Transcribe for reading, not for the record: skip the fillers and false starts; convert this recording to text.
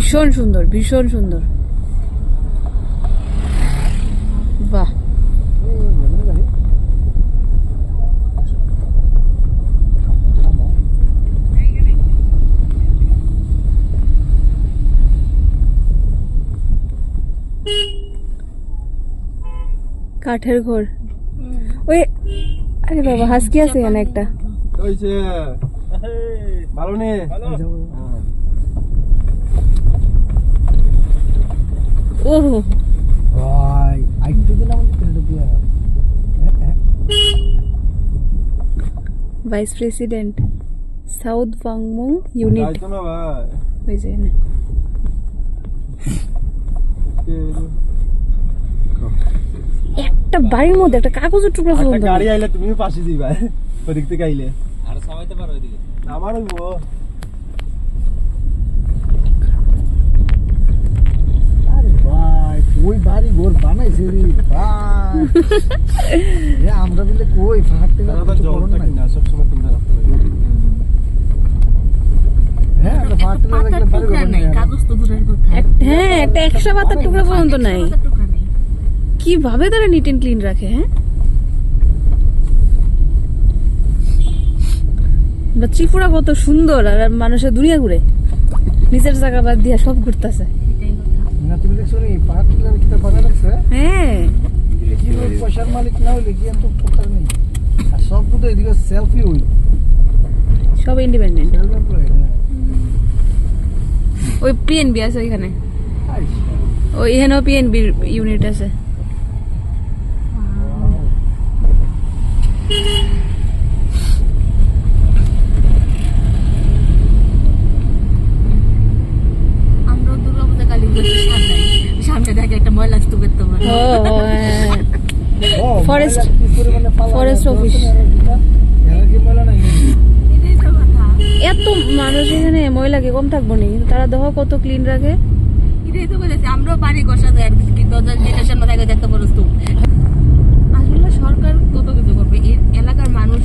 ভীষণ সুন্দর, ভীষণ সুন্দর। বাহ, কাঠের ঘর। ওই আরে বাবা, হাসকি আছে এখানে একটা। ওইছে ভালো নে ওহো, ভাই আইটু দিন আমাদের ট্রেন দিয়া ভাইস প্রেসিডেন্ট সাউথ বাংমুং ইউনিট যাইতো না ভাই হয়েছে এখানে। একটা বাড়ির মধ্যে একটা কাগজের টুকরা একটা পর্যন্ত গাড়ি নেই। আইলে তুমিও পাশে দিবা ওদিক থেকে আইলে আর সবাইতে পারো ওইদিকে। আমার হইবো আরে ভাই কই বাড়ি ঘর বানাইছে রে ভাই এ আমরা বলে কই ফাটতে তারা তো জলটা কিনা সবসময় কিনা রাখতে লাগে হ্যাঁ আমরা ফাটতে লাগলে বাড়ি ঘর বানাই কাগজ তো দূরের কথা। হ্যাঁ, একটা 100 পাতার টুকরা পর্যন্ত নাই। টুকরা নেই। কিভাবে তারা নিট এন্ড ক্লিন রাখে? হ্যাঁ, বা ত্রিপুরা কত সুন্দর, আর মানুষের দুনিয়া ঘুরে নিজের জায়গা বাদ দিয়া সব ঘুরতেছে। এটাই কথা। না তুমি দেখছো নি ফাটতে লাগলে কি বানা রাখছে হ্যাঁ, কি ওই পয়সার মালিক না হইলে কি এত কথা নেই আর সব তো এদিকে সেলফি হই সব ইন্ডিপেন্ডেন্ট। সেলফি প্রাইড হ্যাঁ ওই পিএনবি আছে ওইখানে, আইস ওই এখানেও পিএনবি ইউনিট আছে। আমরাও দুর্গাপূজা কালী পুজোর সামনে দেখে একটা ময়লা স্তূপের তো বলে। ও হ্যাঁ, Forest- ফরেস্ট forest office। এর কি মেলা নাই এটাই তো কথা। এত মানুষ এখানে ময়লাকে কম থাকবো না, কিন্তু তারা দেখো কত ক্লিন রাখে। এটাই তো বলেছি আমরাও বাড়ি ঘষা দেয় আর কি দরজা গেটের সামনে থাকে দেখতে পারো স্তূপ। আসলে সরকার কত কিছু করবে, এই এলাকার মানুষ